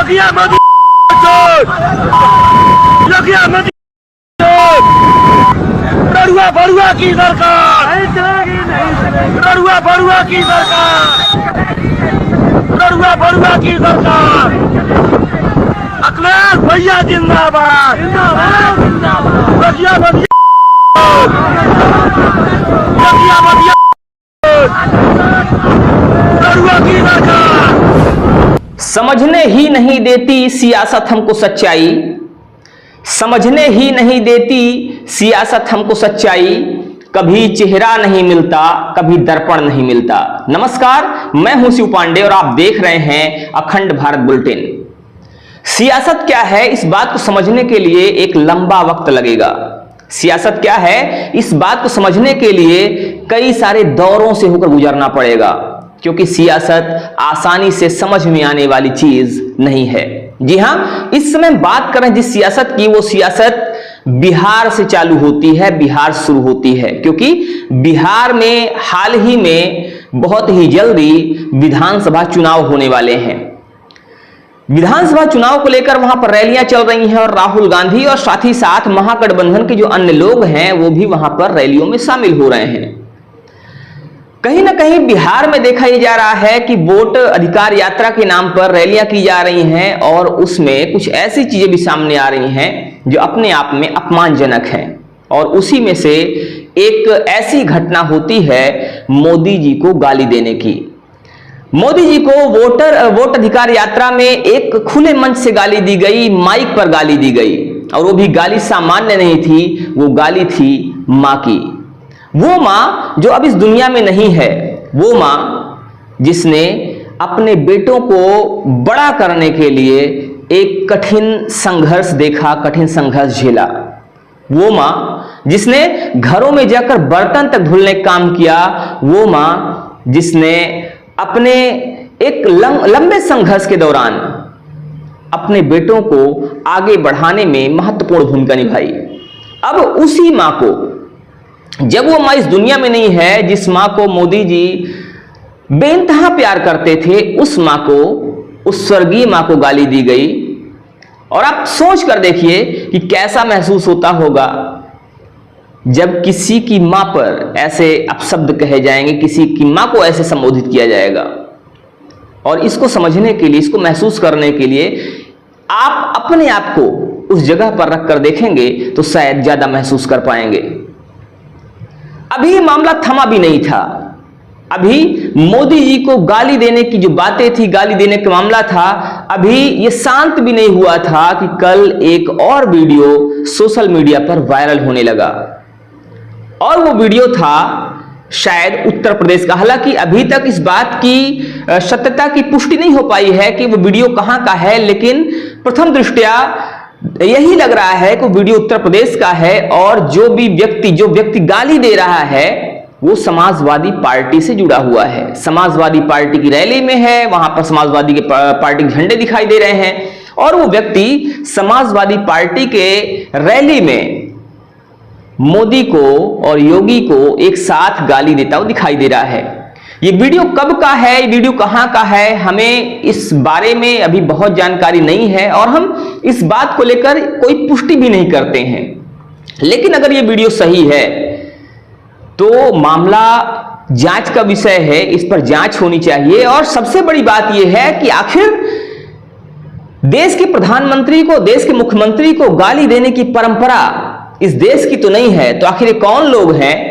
योगिया मोदी योगिया मोदी रड़ुआ बड़ुआ की सरकार, रड़ुआ बड़ुआ की सरकार, रड़ुआ बड़ुआ की सरकार। अखिलेश भैया जिंदाबाद, योगिया मोदी योगिया मोदी रड़ुआ की सरकार। समझने ही नहीं देती सियासत हमको सच्चाई, समझने ही नहीं देती सियासत हमको सच्चाई, कभी चेहरा नहीं मिलता, कभी दर्पण नहीं मिलता। नमस्कार, मैं हूं शिव पांडे और आप देख रहे हैं अखंड भारत बुलेटिन। सियासत क्या है, इस बात को समझने के लिए एक लंबा वक्त लगेगा। सियासत क्या है, इस बात को समझने के लिए कई सारे दौरों से होकर गुजरना पड़ेगा, क्योंकि सियासत आसानी से समझ में आने वाली चीज नहीं है। जी हां, इस समय बात करें जिस सियासत की, वो सियासत बिहार से चालू होती है, बिहार शुरू होती है, क्योंकि बिहार में हाल ही में बहुत ही जल्दी विधानसभा चुनाव होने वाले हैं। विधानसभा चुनाव को लेकर वहां पर रैलियां चल रही हैं और राहुल गांधी और साथ ही साथ महागठबंधन के जो अन्य लोग हैं वो भी वहां पर रैलियों में शामिल हो रहे हैं। कहीं ना कहीं बिहार में देखा यह जा रहा है कि वोट अधिकार यात्रा के नाम पर रैलियां की जा रही हैं और उसमें कुछ ऐसी चीजें भी सामने आ रही हैं जो अपने आप में अपमानजनक हैं। और उसी में से एक ऐसी घटना होती है मोदी जी को गाली देने की। मोदी जी को वोट अधिकार यात्रा में एक खुले मंच से गाली दी गई, माइक पर गाली दी गई, और वो भी गाली सामान्य नहीं थी, वो गाली थी मां की। वो मां जो अब इस दुनिया में नहीं है, वो मां जिसने अपने बेटों को बड़ा करने के लिए एक कठिन संघर्ष देखा, कठिन संघर्ष झेला। वो मां जिसने घरों में जाकर बर्तन तक धुलने का काम किया। वो मां जिसने अपने एक लंबे संघर्ष के दौरान अपने बेटों को आगे बढ़ाने में महत्वपूर्ण भूमिका निभाई। अब उसी मां को, जब वो मां इस दुनिया में नहीं है, जिस मां को मोदी जी बेइंतहा प्यार करते थे, उस मां को, उस स्वर्गीय मां को गाली दी गई। और आप सोच कर देखिए कि कैसा महसूस होता होगा जब किसी की मां पर ऐसे अपशब्द कहे जाएंगे, किसी की मां को ऐसे संबोधित किया जाएगा। और इसको समझने के लिए, इसको महसूस करने के लिए आप अपने आप को उस जगह पर रखकर देखेंगे तो शायद ज्यादा महसूस कर पाएंगे। अभी ये मामला थमा भी नहीं था। अभी मोदी जी को गाली देने की जो बातें थी, गाली देने का मामला था, अभी ये शांत भी नहीं हुआ था कि कल एक और वीडियो सोशल मीडिया पर वायरल होने लगा। और वो वीडियो था शायद उत्तर प्रदेश का। हालांकि अभी तक इस बात की सत्यता की पुष्टि नहीं हो पाई है कि वो वीडियो कहां का है, लेकिन प्रथम दृष्टया यही लग रहा है कि वीडियो उत्तर प्रदेश का है। और जो व्यक्ति गाली दे रहा है वो समाजवादी पार्टी से जुड़ा हुआ है, समाजवादी पार्टी की रैली में है, वहां पर समाजवादी के पार्टी के झंडे दिखाई दे रहे हैं और वो व्यक्ति समाजवादी पार्टी के रैली में मोदी को और योगी को एक साथ गाली देता हुआ दिखाई दे रहा है। ये वीडियो कब का है, ये वीडियो कहां का है, हमें इस बारे में अभी बहुत जानकारी नहीं है और हम इस बात को लेकर कोई पुष्टि भी नहीं करते हैं। लेकिन अगर ये वीडियो सही है तो मामला जांच का विषय है, इस पर जांच होनी चाहिए। और सबसे बड़ी बात यह है कि आखिर देश के प्रधानमंत्री को, देश के मुख्यमंत्री को गाली देने की परंपरा इस देश की तो नहीं है, तो आखिर कौन लोग हैं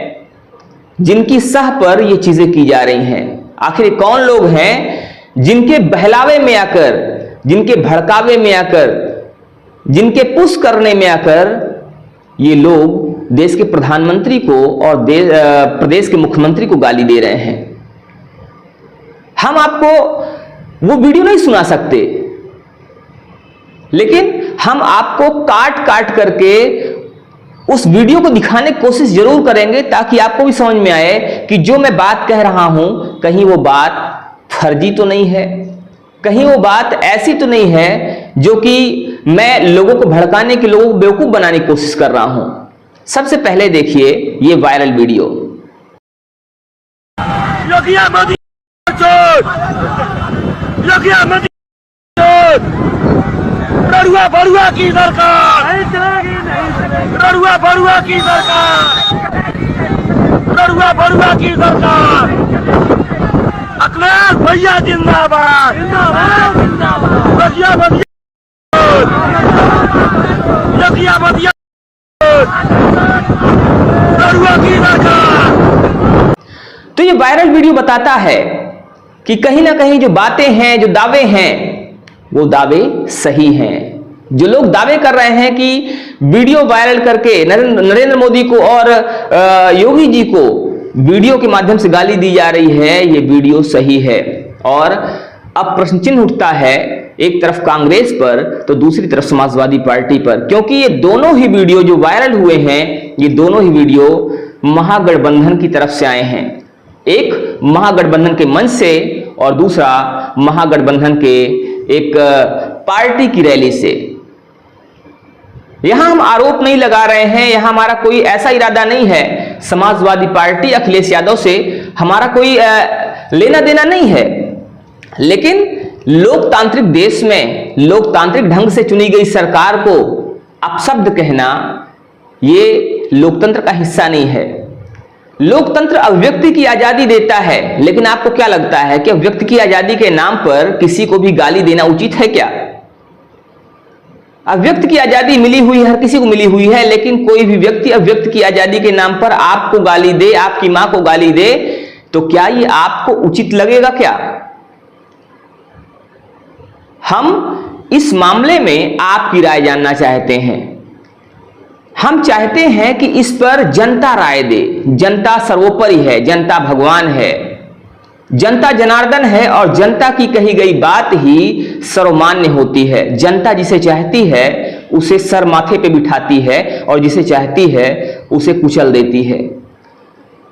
जिनकी सह पर ये चीजें की जा रही हैं? आखिर कौन लोग हैं जिनके बहलावे में आकर, जिनके भड़कावे में आकर, जिनके पुश करने में आकर ये लोग देश के प्रधानमंत्री को और प्रदेश के मुख्यमंत्री को गाली दे रहे हैं? हम आपको वो वीडियो नहीं सुना सकते, लेकिन हम आपको काट काट करके उस वीडियो को दिखाने की कोशिश जरूर करेंगे, ताकि आपको भी समझ में आए कि जो मैं बात कह रहा हूं कहीं वो बात फर्जी तो नहीं है, कहीं वो बात ऐसी तो नहीं है जो कि मैं लोगों को भड़काने के, लोगों को बेवकूफ बनाने की कोशिश कर रहा हूं। सबसे पहले देखिए ये वायरल वीडियो। योगिया मोदी चोर, योगिया मोदी चोर, लड़ुआ बड़ुआ की सरकार लड़ुआ बड़ुआ की सरकार लड़ुआ बड़ुआ की सरकार अखिलेश भैया जिंदाबाद बधिया बधिया बधिया बधिया लड़ुआ की सरकार। तो ये वायरल वीडियो बताता है कि कहीं ना कहीं जो बातें हैं, जो दावे हैं, वो दावे सही हैं। जो लोग दावे कर रहे हैं कि वीडियो वायरल करके नरेंद्र मोदी को और योगी जी को वीडियो के माध्यम से गाली दी जा रही है, ये वीडियो सही है। और अब प्रश्न चिन्ह उठता है एक तरफ कांग्रेस पर तो दूसरी तरफ समाजवादी पार्टी पर, क्योंकि ये दोनों ही वीडियो जो वायरल हुए हैं, ये दोनों ही वीडियो महागठबंधन की तरफ से आए हैं। एक महागठबंधन के मंच से और दूसरा महागठबंधन के एक पार्टी की रैली से। यहां हम आरोप नहीं लगा रहे हैं, यहां हमारा कोई ऐसा इरादा नहीं है, समाजवादी पार्टी अखिलेश यादव से हमारा कोई लेना देना नहीं है। लेकिन लोकतांत्रिक देश में लोकतांत्रिक ढंग से चुनी गई सरकार को अपशब्द कहना, ये लोकतंत्र का हिस्सा नहीं है। लोकतंत्र अभिव्यक्ति की आजादी देता है, लेकिन आपको क्या लगता है कि अभिव्यक्ति की आजादी के नाम पर किसी को भी गाली देना उचित है क्या? अभिव्यक्ति की आजादी मिली हुई है, हर किसी को मिली हुई है, लेकिन कोई भी व्यक्ति अभिव्यक्ति की आजादी के नाम पर आपको गाली दे, आपकी मां को गाली दे, तो क्या ये आपको उचित लगेगा क्या? हम इस मामले में आपकी राय जानना चाहते हैं। हम चाहते हैं कि इस पर जनता राय दे। जनता सर्वोपरि है, जनता भगवान है, जनता जनार्दन है और जनता की कही गई बात ही सर्वमान्य होती है। जनता जिसे चाहती है उसे सर माथे पे बिठाती है और जिसे चाहती है उसे कुचल देती है।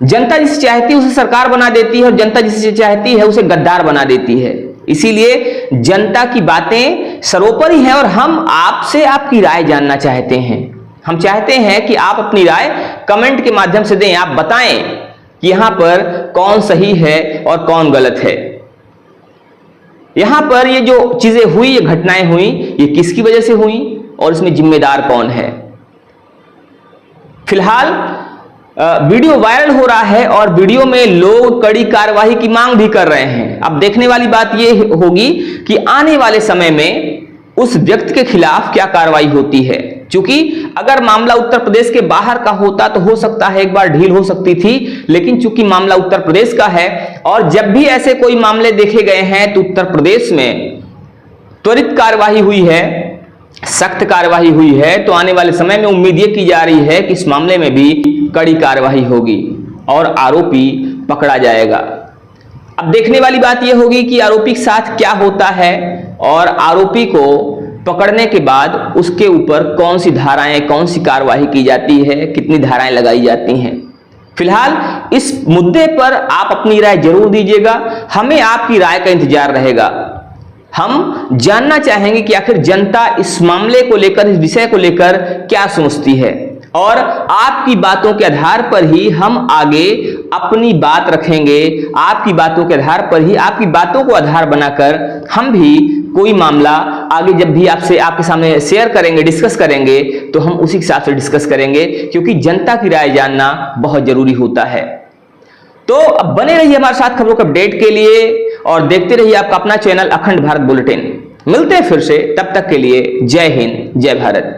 जनता जिसे चाहती है उसे सरकार बना देती है और जनता जिसे चाहती है उसे गद्दार बना देती है। इसीलिए जनता की बातें सर्वोपरि हैं और हम आपसे आपकी राय जानना चाहते हैं। हम चाहते हैं कि आप अपनी राय कमेंट के माध्यम से दें। आप बताएं कि यहां पर कौन सही है और कौन गलत है। यहां पर ये जो चीजें हुई, ये घटनाएं हुई, ये किसकी वजह से हुई और इसमें जिम्मेदार कौन है? फिलहाल वीडियो वायरल हो रहा है और वीडियो में लोग कड़ी कार्रवाई की मांग भी कर रहे हैं। अब देखने वाली बात यह होगी कि आने वाले समय में उस व्यक्ति के खिलाफ क्या कार्रवाई होती है। क्योंकि अगर मामला उत्तर प्रदेश के बाहर का होता तो हो सकता है एक बार ढील हो सकती थी, लेकिन चूंकि मामला उत्तर प्रदेश का है और जब भी ऐसे कोई मामले देखे गए हैं तो उत्तर प्रदेश में त्वरित कार्रवाई हुई है, सख्त कार्रवाई हुई है। तो आने वाले समय में उम्मीद ये की जा रही है कि इस मामले में भी कड़ी कार्रवाई होगी और आरोपी पकड़ा जाएगा। अब देखने वाली बात यह होगी कि आरोपी के साथ क्या होता है और आरोपी को पकड़ने के बाद उसके ऊपर कौन सी धाराएं, कौन सी कार्रवाई की जाती है, कितनी धाराएं लगाई जाती हैं। फिलहाल इस मुद्दे पर आप अपनी राय जरूर दीजिएगा, हमें आपकी राय का इंतजार रहेगा। हम जानना चाहेंगे कि आखिर जनता इस मामले को लेकर, इस विषय को लेकर क्या सोचती है और आपकी बातों के आधार पर ही हम आगे अपनी बात रखेंगे। आपकी बातों के आधार पर ही, आपकी बातों को आधार बनाकर हम भी कोई मामला आगे जब भी आपसे आपके सामने शेयर करेंगे, डिस्कस करेंगे, तो हम उसी हिसाब से डिस्कस करेंगे, क्योंकि जनता की राय जानना बहुत जरूरी होता है। तो अब बने रहिए हमारे साथ खबरों के अपडेट के लिए और देखते रहिए आपका अपना चैनल अखंड भारत बुलेटिन। मिलते हैं फिर से, तब तक के लिए जय हिंद, जय भारत।